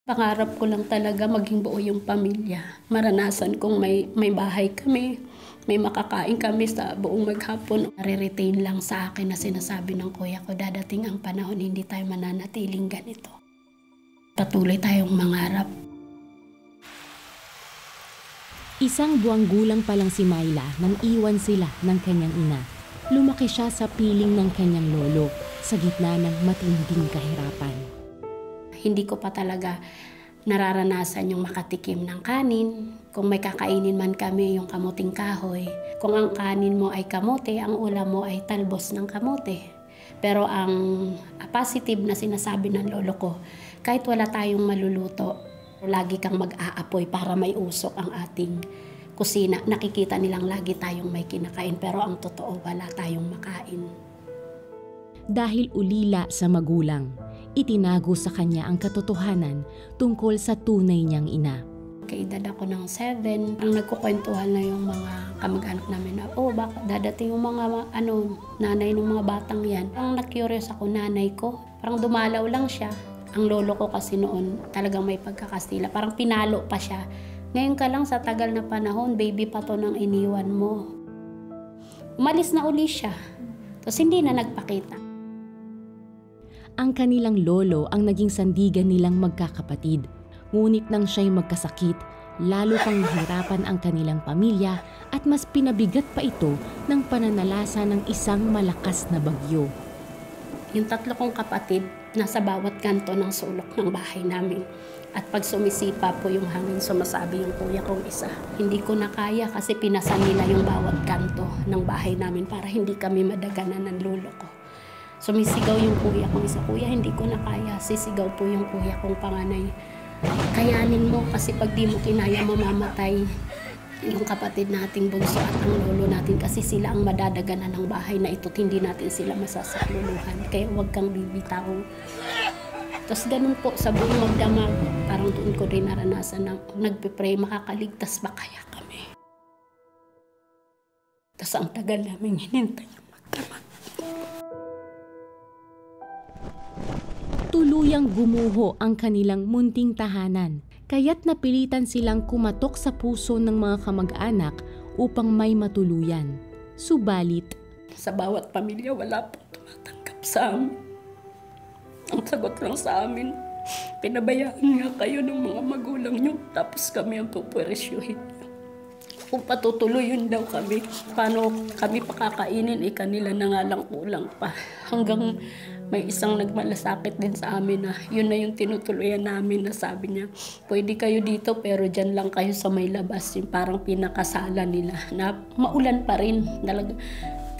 Pangarap ko lang talaga maging buo yung pamilya. Maranasan kong may bahay kami, may makakain kami sa buong maghapon. Nare-retain lang sa akin na sinasabi ng kuya ko, dadating ang panahon hindi tayo mananatiling ganito. Patuloy tayong mangarap. Isang buwang gulang pa lang si Myla nang iwan sila ng kanyang ina. Lumaki siya sa piling ng kanyang lolo sa gitna ng matinding kahirapan. Hindi ko pa talaga nararanasan yung makatikim ng kanin. Kung may kakainin man kami, yung kamuting kahoy. Kung ang kanin mo ay kamote, ang ulam mo ay talbos ng kamote. Pero ang positive na sinasabi ng lolo ko, kahit wala tayong maluluto, lagi kang mag-aapoy para may usok ang ating kusina. Nakikita nilang lagi tayong may kinakain, pero ang totoo, wala tayong makain. Dahil ulila sa magulang, itinago sa kanya ang katotohanan tungkol sa tunay niyang ina. Kaedad ako ng 7, ang nagkukwentuhan na yung mga kamag-anak namin na, baka dadating yung mga nanay ng mga batang yan. Ang na-curious ako, nanay ko, parang dumalaw lang siya. Ang lolo ko kasi noon talagang may pagkakastila, parang pinalo pa siya. Ngayon ka lang sa tagal na panahon, baby pa to nang iniwan mo. Umalis na uli siya, tapos hindi na nagpakita. Ang kanilang lolo ang naging sandigan nilang magkakapatid. Ngunit nang siya'y magkasakit, lalo pang nahirapan ang kanilang pamilya at mas pinabigat pa ito ng pananalasa ng isang malakas na bagyo. Yung 3 kong kapatid, nasa bawat kanto ng sulok ng bahay namin. At pag sumisipa po yung hangin, sumasabi yung kuya kong isa. Hindi ko na kaya kasi pinasan nila yung bawat kanto ng bahay namin para hindi kami madaganan ng lolo ko. Sumisigaw yung kuya kong isa, kuya hindi ko na kaya. Sisigaw po yung kuya kong panganay, kayanin mo kasi pag di mo kinaya mamamatay yung kapatid nating bunso at ang lolo natin kasi sila ang madadaganan ng bahay na ito, hindi natin sila masasakluluhan. Kaya huwag kang bibitaw. Tapos ganun po sa buong magdamag, parang doon ko rin naranasan na nagpipray, makakaligtas ba kaya kami? Tapos ang tagal namin hinintay yung magdamag. Tuluyang gumuho ang kanilang munting tahanan, kaya't napilitan silang kumatok sa puso ng mga kamag-anak upang may matuluyan. Subalit, sa bawat pamilya wala po tumatanggap sa amin. Ang sagot lang sa amin, pinabayaan nga kayo ng mga magulang nyo, tapos kami ang pupuresyuhin. Kung patutuloyin daw kami, paano kami pakakainin, kanila na nga lang kulang pa. Hanggang may isang nagmalasakit din sa amin na yun na yung tinutuluyan namin na sabi niya, pwede kayo dito pero dyan lang kayo sa may labas, yung parang pinakasala nila na maulan pa rin.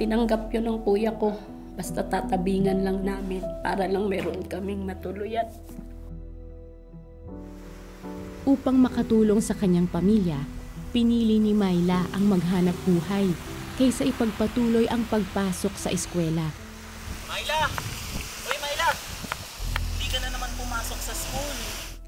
Tinanggap yun ng kuya ko, basta tatabingan lang namin para lang meron kaming matuluyan. Upang makatulong sa kanyang pamilya, pinili ni Myla ang maghanap buhay kaysa ipagpatuloy ang pagpasok sa eskwela. Myla! Uy, Myla! Hindi ka na naman pumasok sa school.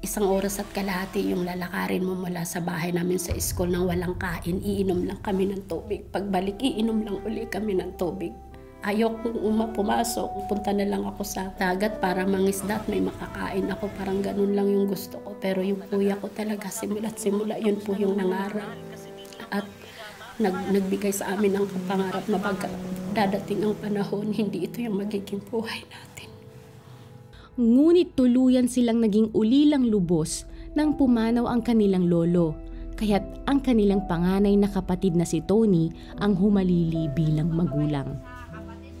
1 oras at kalahati yung lalakarin mo mula sa bahay namin sa school nang walang kain. Iinom lang kami ng tubig. Pagbalik, iinom lang uli kami ng tubig. Ayokong pumasok. Punta na lang ako sa dagat para mangisda at may makakain ako. Parang ganun lang yung gusto ko. Pero yung kuya ko talaga, simula't simula, yun po yung nangarap. At nagbigay sa amin ng pangarap na baga dadating ang panahon, hindi ito yung magiging buhay natin. Ngunit tuluyan silang naging ulilang lubos nang pumanaw ang kanilang lolo. Kaya't ang kanilang panganay na kapatid na si Tony ang humalili bilang magulang.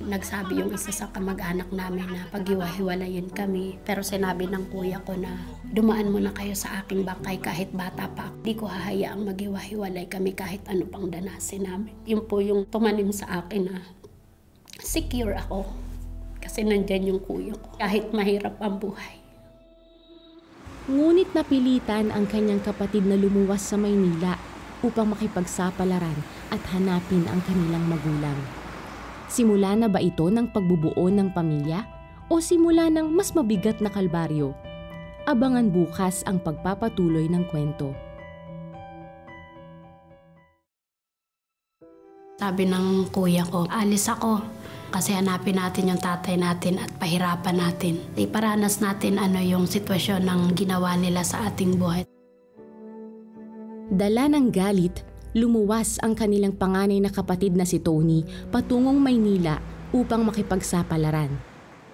Nagsabi yung isa sa kamag-anak namin na paghiwa-hiwalayin kami. Pero sinabi ng kuya ko na dumaan muna kayo sa aking bangkay kahit bata pa. Di ko hahayaang maghiwa-hiwalay kami kahit ano pang danasin namin. Yun po yung tumanim sa akin na secure ako. Kasi nandyan yung kuya ko. Kahit mahirap ang buhay. Ngunit napilitan ang kanyang kapatid na lumuwas sa Maynila upang makipagsapalaran at hanapin ang kanilang magulang. Simula na ba ito ng pagbubuo ng pamilya o simula ng mas mabigat na kalbaryo? Abangan bukas ang pagpapatuloy ng kwento. Sabi ng kuya ko, alis ako. Kasi hanapin natin yung tatay natin at pahirapan natin. Iparanas natin yung sitwasyon ng ginawa nila sa ating buhay. Dala ng galit, lumuwas ang kanilang panganay na kapatid na si Tony patungong Maynila upang makipagsapalaran.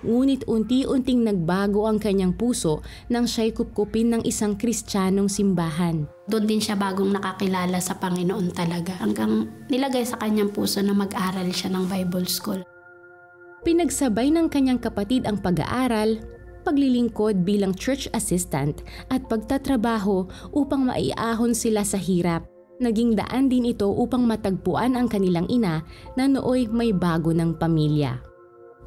Ngunit unti-unting nagbago ang kanyang puso nang siya'y kupkupin ng isang Kristiyanong simbahan. Doon din siya bagong nakakilala sa Panginoon talaga. Hanggang nilagay sa kanyang puso na mag-aral siya ng Bible School. Pinagsabay ng kanyang kapatid ang pag-aaral, paglilingkod bilang church assistant at pagtatrabaho upang maiahon sila sa hirap. Naging daan din ito upang matagpuan ang kanilang ina na nooy may bago ng pamilya.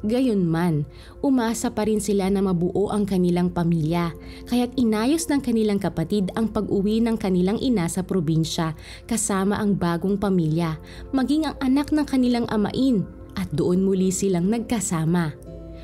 Gayunman, umasa pa rin sila na mabuo ang kanilang pamilya, kaya't inayos ng kanilang kapatid ang pag-uwi ng kanilang ina sa probinsya kasama ang bagong pamilya, maging ang anak ng kanilang amain, at doon muli silang nagkasama.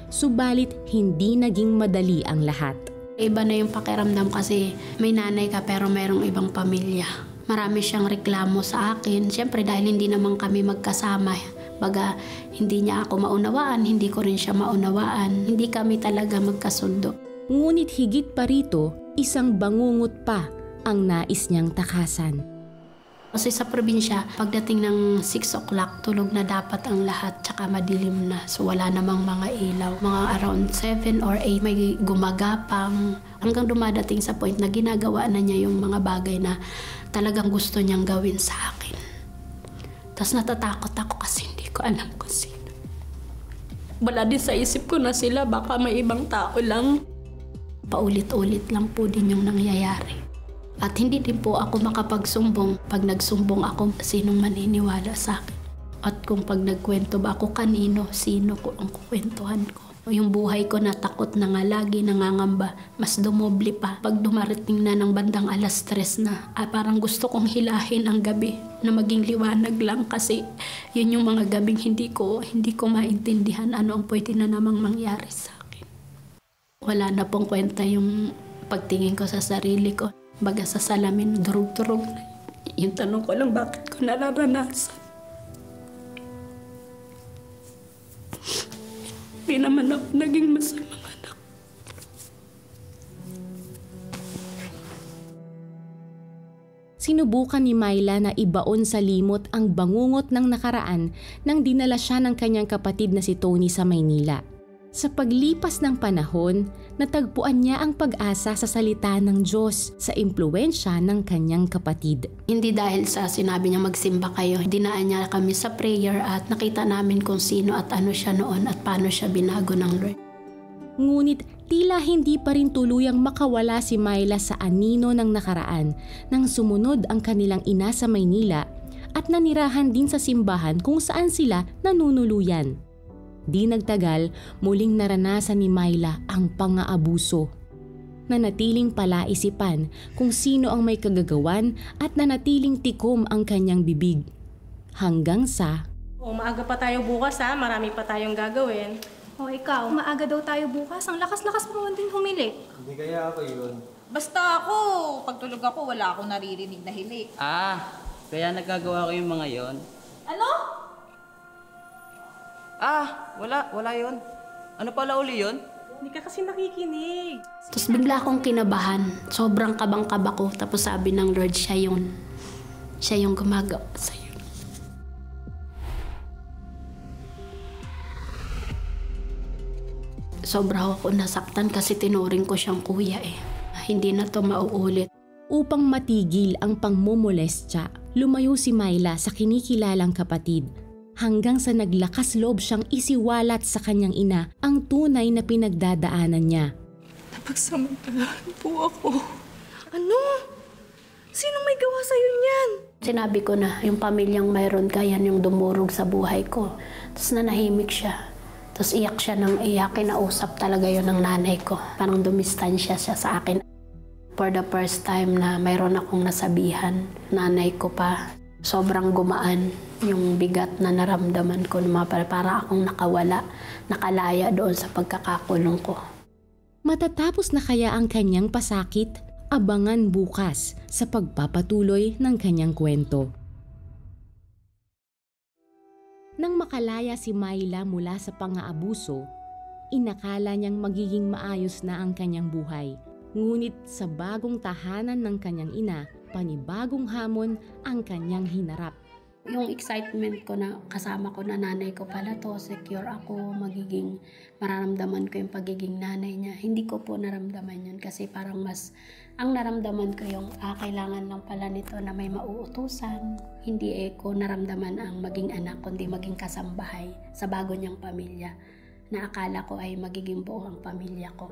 Subalit hindi naging madali ang lahat. Iba na yung pakiramdam kasi may nanay ka pero mayroong ibang pamilya. Marami siyang reklamo sa akin, siyempre dahil hindi naman kami magkasama. Baga, hindi niya ako maunawaan, hindi ko rin siya maunawaan. Hindi kami talaga magkasundo. Ngunit higit pa rito, isang bangungot pa ang nais niyang takasan. Kasi sa probinsya, pagdating ng 6 o'clock, tulog na dapat ang lahat, tsaka madilim na. So wala namang mga ilaw. Mga around 7 or 8 may gumagapang. Hanggang dumadating sa point na ginagawa na niya yung mga bagay na talagang gusto niyang gawin sa akin. Tapos natatakot ako kasi hindi ko alam kung sino. Wala din sa isip ko na sila, baka may ibang tao lang. Paulit-ulit lang po din yung nangyayari. At hindi din po ako makapagsumbong. Pag nagsumbong ako, sinong maniniwala sa akin. At kung pag nagkwento ba ako kanino, sino ko ang kukwentuhan ko. Yung buhay ko na takot na nga lagi, nangangamba, mas dumoble pa. Pag dumarating na ng bandang 3:00 na, parang gusto kong hilahin ang gabi na maging liwanag lang kasi yun yung mga gabing hindi ko maintindihan ano ang pwede na namang mangyari sa akin. Wala na pong kwenta yung pagtingin ko sa sarili ko. Baga sa salamin, durug-durug na. Yung tanong ko lang, bakit ko nararanasan? Hindi naman ako naging masamang anak. Sinubukan ni Myla na ibaon sa limot ang bangungot ng nakaraan nang dinala siya ng kanyang kapatid na si Tony sa Maynila. Sa paglipas ng panahon, natagpuan niya ang pag-asa sa salita ng Diyos sa impluwensya ng kanyang kapatid. Hindi dahil sa sinabi niya magsimba kayo, dinaan niya kami sa prayer at nakita namin kung sino at ano siya noon at paano siya binago ng Lord. Ngunit tila hindi pa rin tuluyang makawala si Myla sa anino ng nakaraan nang sumunod ang kanilang ina sa Maynila at nanirahan din sa simbahan kung saan sila nanunuluyan. Di nagtagal, muling naranasan ni Myla ang pang-aabuso. Nanatiling palaisipan kung sino ang may kagagawan at nanatiling tikom ang kanyang bibig. Hanggang sa... maaga pa tayo bukas ha, marami pa tayong gagawin. Ikaw, maaga daw tayo bukas. Ang lakas-lakas mo din humili. Hindi kaya ako yun. Basta ako, pag tulog ako, wala akong naririnig na hili. Kaya nagagawa ko yung mga yon. Ano? Wala yun. Ano pala uli yun? Hindi ka kasi nakikinig. Tapos bigla akong kinabahan. Sobrang kabang-kaba ko. Tapos sabi ng Lord, siya yung gumagawa sa'yo. Sobra ako nasaktan kasi tinuring ko siyang kuya eh. Hindi na to mauulit. Upang matigil ang pangmomolestya, lumayo si Myla sa kinikilalang kapatid. Hanggang sa naglakas loob siyang isiwalat sa kanyang ina ang tunay na pinagdadaanan niya. Napagsamantalahan po ako. Ano? Sino may gawa sa'yo niyan? Sinabi ko na yung pamilyang mayroon ka, yan yung dumurog sa buhay ko. Tapos nanahimik siya. Tapos iyak siya ng iyak. Kinausap talaga yun ng nanay ko. Parang dumistansya siya sa akin. For the first time na mayroon akong nasabihan, nanay ko pa. Sobrang gumaan yung bigat na naramdaman ko na para akong nakalaya doon sa pagkakakulong ko. Matatapos na kaya ang kanyang pasakit? Abangan bukas sa pagpapatuloy ng kanyang kwento. Nang makalaya si Myla mula sa pang-aabuso, inakala niyang magiging maayos na ang kanyang buhay. Ngunit sa bagong tahanan ng kanyang ina, panibagong hamon ang kanyang hinarap. Yung excitement ko na kasama ko na nanay ko pala to, secure ako, mararamdaman ko yung pagiging nanay niya. Hindi ko po naramdaman yun kasi parang ang naramdaman ko yung kailangan lang pala nito na may mauutusan. Hindi ko naramdaman ang maging anak, kundi maging kasambahay sa bago niyang pamilya na akala ko ay magiging buo ang pamilya ko.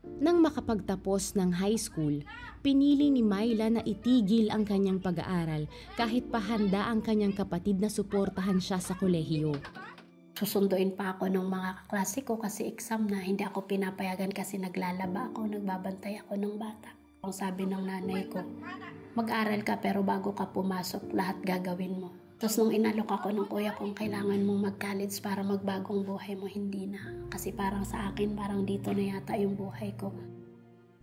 Nang makapagtapos ng high school, pinili ni Myla na itigil ang kanyang pag-aaral kahit pahanda ang kanyang kapatid na suportahan siya sa kolehiyo. Susunduin pa ako ng mga kaklase ko kasi exam na, hindi ako pinapayagan kasi naglalaba ako, nagbabantay ako ng bata. Ang sabi ng nanay ko, mag-aral ka pero bago ka pumasok, lahat gagawin mo. Tapos nung inalok ako ng kuya kung kailangan mong mag-college para magbagong buhay mo, hindi na. Kasi parang sa akin, parang dito na yata yung buhay ko.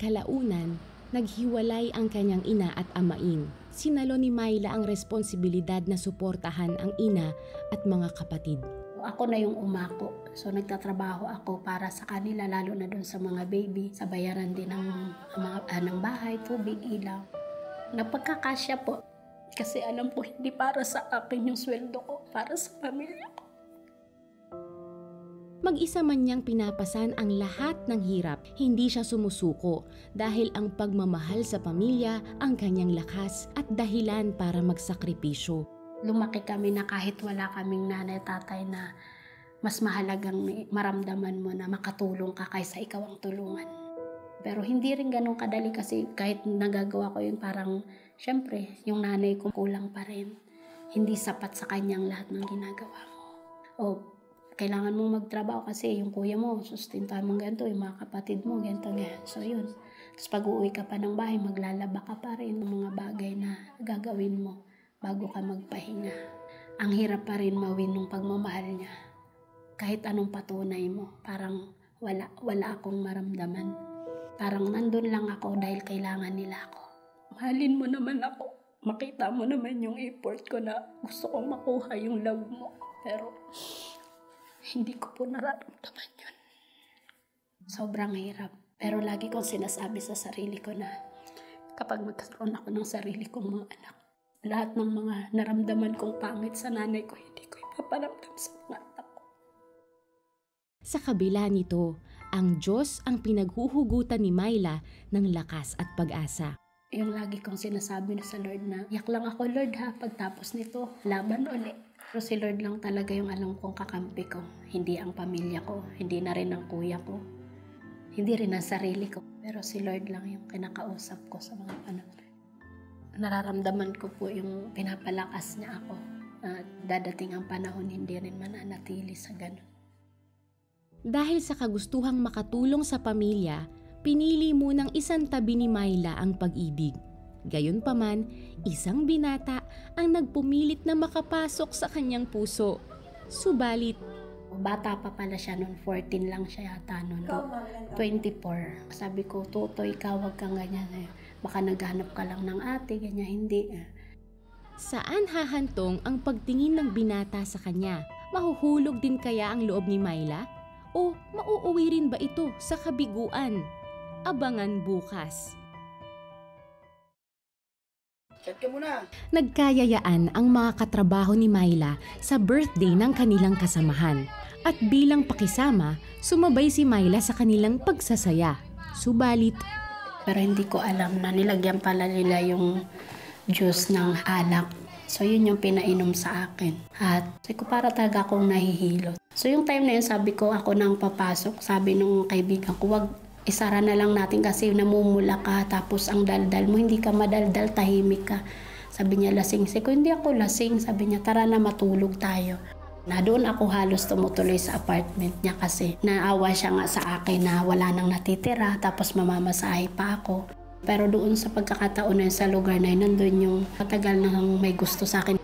Kalaunan, naghiwalay ang kanyang ina at amain. Sinalo ni Myla ang responsibilidad na suportahan ang ina at mga kapatid. Ako na yung umako. So nagtatrabaho ako para sa kanila, lalo na dun sa mga baby. Sa bayaran din ng bahay, tubig, ilaw. Napagkakasya po. Kasi alam ko hindi para sa akin yung sweldo ko, para sa pamilya ko. Mag-isa man niyang pinapasan ang lahat ng hirap, hindi siya sumusuko dahil ang pagmamahal sa pamilya ang kanyang lakas at dahilan para magsakripisyo. Lumaki kami na kahit wala kaming nanay tatay na mas mahalagang maramdaman mo na makatulong ka kaysa ikaw ang tulungan. Pero hindi rin ganun kadali kasi kahit nagagawa ko yun parang syempre yung nanay ko kulang pa rin. Hindi sapat sa kanyang lahat ng ginagawa mo. O kailangan mong magtrabaho kasi yung kuya mo sustintahan mo ganito, yung mga kapatid mo ganito. So yun. Tapos pag uuwi ka pa ng bahay maglalaba ka pa rin ng mga bagay na gagawin mo bago ka magpahinga. Ang hirap pa rin mawin ng pagmamahal niya. Kahit anong patunay mo, parang wala akong maramdaman. Parang nandun lang ako dahil kailangan nila ako. Mahalin mo naman ako. Makita mo naman yung effort ko na gusto kong makuha yung love mo. Pero hindi ko po nararamdaman yun. Sobrang hirap. Pero lagi kong sinasabi sa sarili ko na kapag magkaroon ako ng sarili kong mga anak, lahat ng mga naramdaman kong pangit sa nanay ko, hindi ko ipaparamdam sa mga anak ko. Sa kabila nito, ang Diyos ang pinaghuhugutan ni Myla ng lakas at pag-asa. Yung lagi kong sinasabi sa Lord na, yak lang ako Lord ha, pagtapos nito, laban ulit. Pero si Lord lang talaga yung alam kong kakampi ko. Hindi ang pamilya ko, hindi na rin ang kuya ko, hindi rin ang sarili ko. Pero si Lord lang yung kinakausap ko sa mga panahon. Nararamdaman ko po yung pinapalakas niya ako. Dadating ang panahon, hindi rin mananatili sa ganun. Dahil sa kagustuhang makatulong sa pamilya, pinili munang isantabi ni Myla ang pag-ibig. Gayunpaman, isang binata ang nagpumilit na makapasok sa kanyang puso. Subalit, bata pa pala siya noon, 14 lang siya yata noon. 24. Sabi ko, Totoy, ikaw wag kang ganyan. Baka naghanap ka lang ng ate, ganyan, hindi. Saan hahantong ang pagtingin ng binata sa kanya? Mahuhulog din kaya ang loob ni Myla? O mauuwi rin ba ito sa kabiguan? Abangan bukas. Nagkayayaan ang mga katrabaho ni Myla sa birthday ng kanilang kasamahan. At bilang pakisama, sumabay si Myla sa kanilang pagsasaya. Subalit, pero hindi ko alam na nilagyan pala nila yung juice ng alak. So yun yung pinainom sa akin. At sabi ko para talaga akong nahihilo. So yung time na yun sabi ko ako nang papasok. Sabi nung kaibigan ko, wag isara na lang natin kasi namumula ka. Tapos ang daldal mo, hindi ka madaldal, tahimik ka. Sabi niya lasing. Sabi ko hindi ako lasing. Sabi niya tara na matulog tayo. Na doon ako halos tumutuloy sa apartment niya kasi naawa siya nga sa akin na wala nang natitira. Tapos mamamasahe pa ako. Pero doon sa pagkakataon na yun, sa lugar na yun, nandun yung matagal nang may gusto sa akin.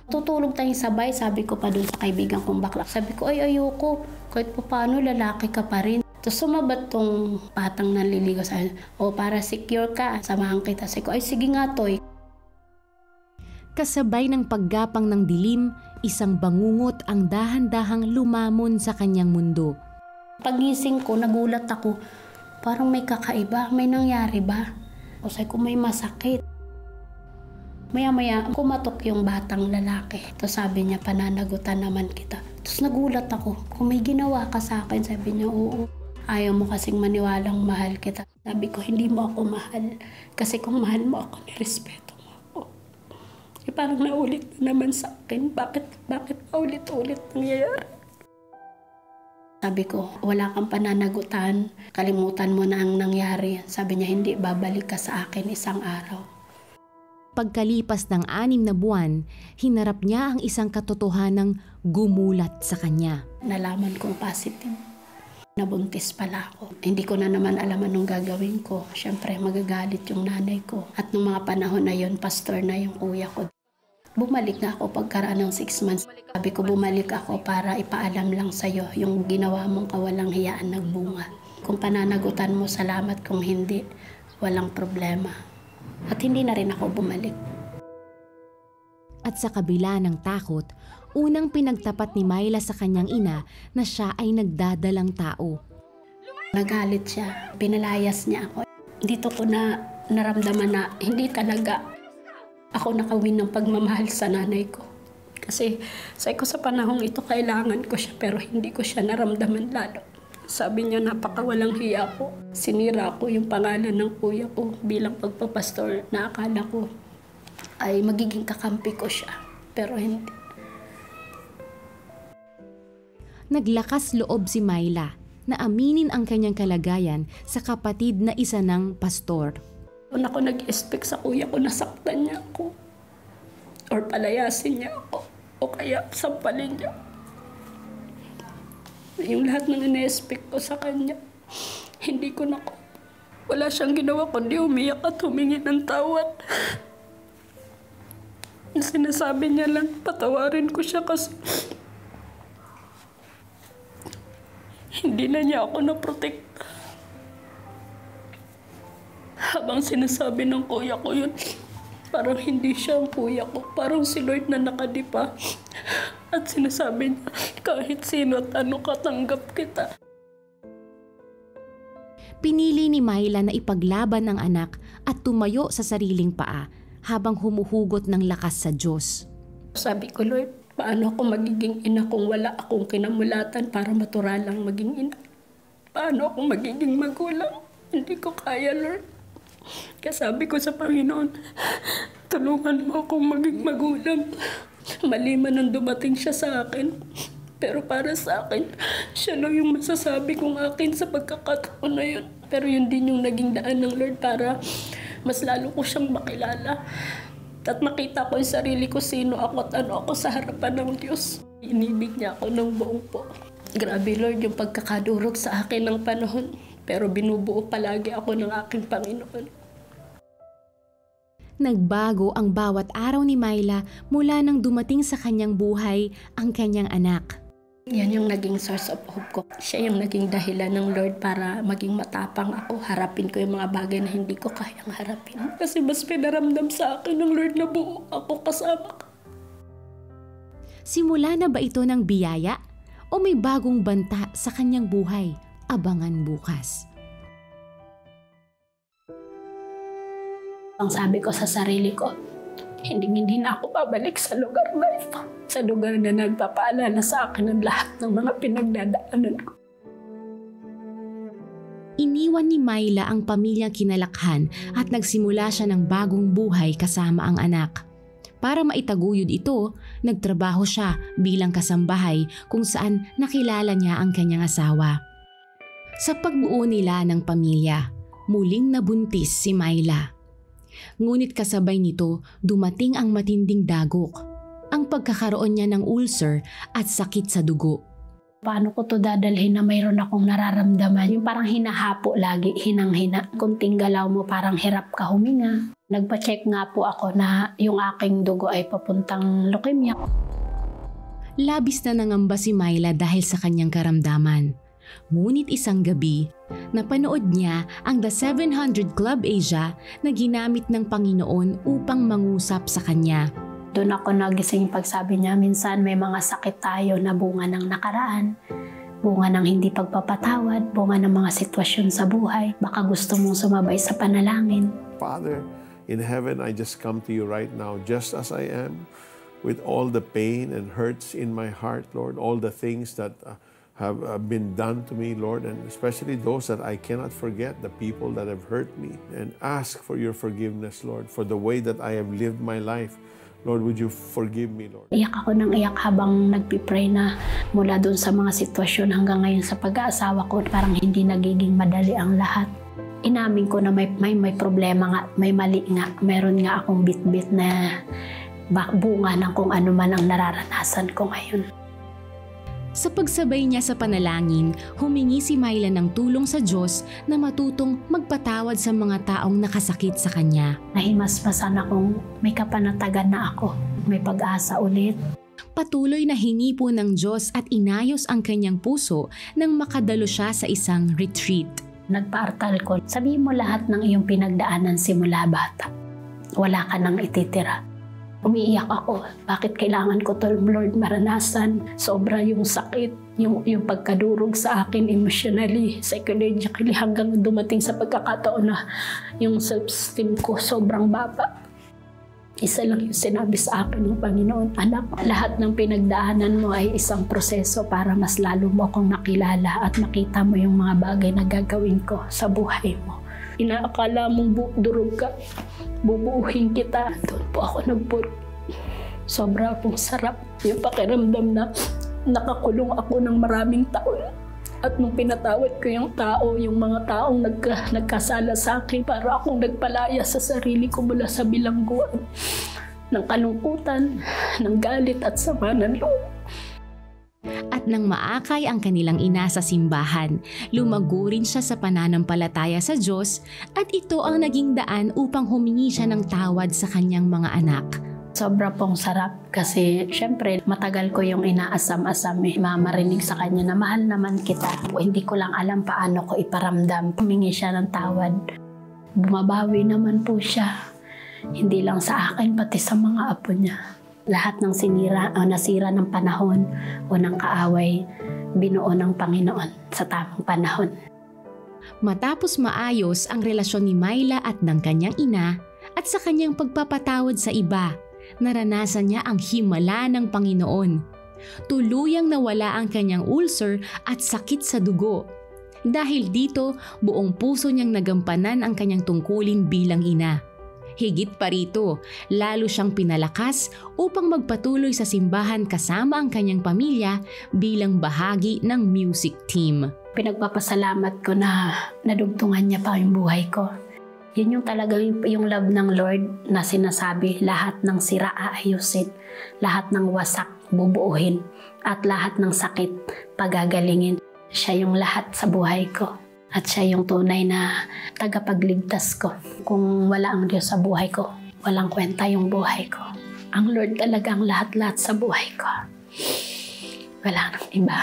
Tutulog tayong sabay, sabi ko pa doon sa kaibigan kong bakla. Sabi ko, ay ayoko, kahit pa paano lalaki ka pa rin. Tapos sumabat tong patang naliligo sa akin, o para secure ka, samahan kita. Sabi ko, ay sige nga Toy. Kasabay ng paggapang ng dilim, isang bangungot ang dahan-dahang lumamon sa kanyang mundo. Pagising ko, nagulat ako. Parang may kakaiba, may nangyari ba? O sabi ko, may masakit. Maya-maya, kumatok yung batang lalaki. Tapos sabi niya, pananagutan naman kita. Tapos nagulat ako, kung may ginawa ka sa akin, sabi niya, oo. Ayaw mo kasing maniwalang mahal kita. Sabi ko, hindi mo ako mahal. Kasi kung mahal mo ako, nirespeto mo ako. Parang naulit na naman sa akin. Bakit paulit-ulit nangyayari? Sabi ko, wala kang pananagutan. Kalimutan mo na ang nangyari. Sabi niya, hindi, babalik ka sa akin isang araw. Pagkalipas ng 6 na buwan, hinarap niya ang isang katotohanang gumulat sa kanya. Nalaman kong positive. Nabuntis pala ako. Hindi ko na naman alam anong gagawin ko. Siyempre, magagalit yung nanay ko. At nung mga panahon na yun, pastor na yung kuya ko. Bumalik nga ako pagkaraan ng 6 months. Sabi ko, bumalik ako para ipaalam lang sa'yo yung ginawa mong kawalang hiyaan nagbunga. Kung pananagutan mo, salamat. Kung hindi, walang problema. At hindi na rin ako bumalik. At sa kabila ng takot, unang pinagtapat ni Myla sa kanyang ina na siya ay nagdadalang tao. Nagalit siya, pinalayas niya ako. Dito ko na naramdaman na hindi talaga ako nakawin ng pagmamahal sa nanay ko. Kasi sa panahong ito, kailangan ko siya pero hindi ko siya naramdaman lalo. Sabi niya, napakawalang hiya ko. Sinira ko yung pangalan ng kuya ko bilang pagpapastor na akala ko ay magiging kakampi ko siya. Pero hindi. Naglakas loob si Myla na aminin ang kanyang kalagayan sa kapatid na isa ng pastor. Kung ako nag-expect sa kuya ko, nasaktan niya ako. Or palayasin niya ako. O kaya sampalin niya. Yung lahat ng ina-expect ko sa kanya, hindi ko na. Wala siyang ginawa kundi umiyak at humingi ng tawad. Sinasabi niya lang, patawarin ko siya kasi hindi na niya ako naprotekta. Habang sinasabi ng kuya ko yun, parang hindi siya ang kuya ko. Parang si Lord na nakadipa. At sinasabi niya, kahit sino at ano katanggap kita. Pinili ni Myla na ipaglaban ang anak at tumayo sa sariling paa habang humuhugot ng lakas sa Diyos. Sabi ko, Lord, paano ako magiging ina kung wala akong kinamulatan para maturalang maging ina? Paano ako magiging magulang? Hindi ko kaya, Lord. Kaya sabi ko sa Panginoon, tulungan mo akong maging magulang. Mali man nang dumating siya sa akin. Pero para sa akin, siya lang yung masasabi kong akin sa pagkakataon na yun. Pero yun din yung naging daan ng Lord para mas lalo ko siyang makilala. At makita ko yung sarili ko, sino ako at ano ako sa harapan ng Diyos. Inibig niya ako ng buong po. Grabe, Lord, yung pagkakadurog sa akin ng panahon. Pero binubuo palagi ako ng aking Panginoon. Nagbago ang bawat araw ni Myla mula nang dumating sa kanyang buhay ang kanyang anak. Yan yung naging source of hope ko. Siya yung naging dahilan ng Lord para maging matapang ako. Harapin ko yung mga bagay na hindi ko kayang harapin. Kasi mas pinaramdam sa akin ng Lord na buo ako kasama ka. Simula na ba ito ng biyaya o may bagong banta sa kanyang buhay? Abangan bukas. Ang sabi ko sa sarili ko, hindi na ako babalik sa lugar na ito. Sa lugar na nagpapaalala sa akin ng lahat ng mga pinagdadaanan ko. Iniwan ni Myla ang pamilyang kinalakhan at nagsimula siya ng bagong buhay kasama ang anak. Para maitaguyod ito, nagtrabaho siya bilang kasambahay kung saan nakilala niya ang kanyang asawa. Sa pagbuo nila ng pamilya, muling nabuntis si Myla. Ngunit kasabay nito, dumating ang matinding dagok, ang pagkakaroon niya ng ulcer at sakit sa dugo. Paano ko to dadalhin na mayroon akong nararamdaman? Yung parang hinahapo lagi, hinang-hina. Kunting galaw mo parang hirap ka huminga. Nagpa-check nga po ako na yung aking dugo ay papuntang leukemia. Labis na nangamba si Myla dahil sa kanyang karamdaman. Ngunit isang gabi, napanood niya ang The 700 Club Asia na ginamit ng Panginoon upang mangusap sa kanya. Doon ako nagising pagsabi niya, minsan may mga sakit tayo na bunga ng nakaraan, bunga ng hindi pagpapatawad, bunga ng mga sitwasyon sa buhay. Baka gusto mong sumabay sa panalangin. Father, in heaven, I just come to you right now, just as I am, with all the pain and hurts in my heart, Lord, all the things that have been done to me, Lord, and especially those that I cannot forget, the people that have hurt me, and ask for your forgiveness, Lord, for the way that I have lived my life. Lord, would you forgive me, Lord? Iyak ako ng iyak habang nagpipray na mula doon sa mga sitwasyon hanggang ngayon sa pag-aasawa ko, parang hindi nagiging madali ang lahat. Inamin ko na may problema nga, may mali nga, meron nga akong bit-bit na bunga ng kung ano man ang nararanasan ko ngayon. Sa pagsabay niya sa panalangin, humingi si Myla ng tulong sa Diyos na matutong magpatawad sa mga taong nakasakit sa kanya. Nahimasmasan akong may kapanatagan na ako, may pag-asa ulit. Patuloy na hinipo ng Diyos at inayos ang kanyang puso nang makadalo siya sa isang retreat. Nagpaartal ko, sabihin mo lahat ng iyong pinagdaanan simula bata. Wala ka nang ititira. Umiiyak ako. Bakit kailangan ko to, Lord, maranasan? Sobra yung sakit, yung pagkadurog sa akin emotionally, psychologically, hanggang dumating sa pagkakataon na yung self-esteem ko sobrang baba. Isa lang yung sinabi sa akin ng Panginoon, anak, lahat ng pinagdaanan mo ay isang proseso para mas lalo mo akong makilala at makita mo yung mga bagay na gagawin ko sa buhay mo. Inaakala mong durog ka, bubuuhin kita. Doon po ako sobra pong sarap yung pakiramdam na nakakulong ako ng maraming taon. At nung pinatawad ko yung tao, yung mga taong nagkasala sa akin, para akong nagpalaya sa sarili ko mula sa bilangguan ng kalungkutan, ng galit at sama ng loob. At nang maakay ang kanilang ina sa simbahan, lumago rin siya sa pananampalataya sa Diyos at ito ang naging daan upang humingi siya ng tawad sa kanyang mga anak. Sobra pong sarap kasi syempre matagal ko yung inaasam-asam mamarinig sa kanya na mahal naman kita. Hindi ko lang alam paano ko iparamdam. Humingi siya ng tawad. Bumabawi naman po siya. Hindi lang sa akin pati sa mga apo niya. Lahat ng nasira ng panahon o ng kaaway, binuo ng Panginoon sa tamang panahon. Matapos maayos ang relasyon ni Myla at ng kanyang ina at sa kanyang pagpapatawad sa iba, naranasan niya ang himala ng Panginoon. Tuluyang nawala ang kanyang ulcer at sakit sa dugo. Dahil dito, buong puso niyang nagampanan ang kanyang tungkulin bilang ina. Higit pa rito, lalo siyang pinalakas upang magpatuloy sa simbahan kasama ang kanyang pamilya bilang bahagi ng music team. Pinagpapasalamat ko na nadugtungan niya pa yung buhay ko. Yun yung talagang yung love ng Lord na sinasabi, lahat ng sira aayusin, lahat ng wasak bubuuhin, at lahat ng sakit pagagalingin. Siya yung lahat sa buhay ko. At siya yung tunay na tagapagligtas ko. Kung wala ang Diyos sa buhay ko, walang kwenta yung buhay ko. Ang Lord talaga ang lahat-lahat sa buhay ko. Wala nang iba.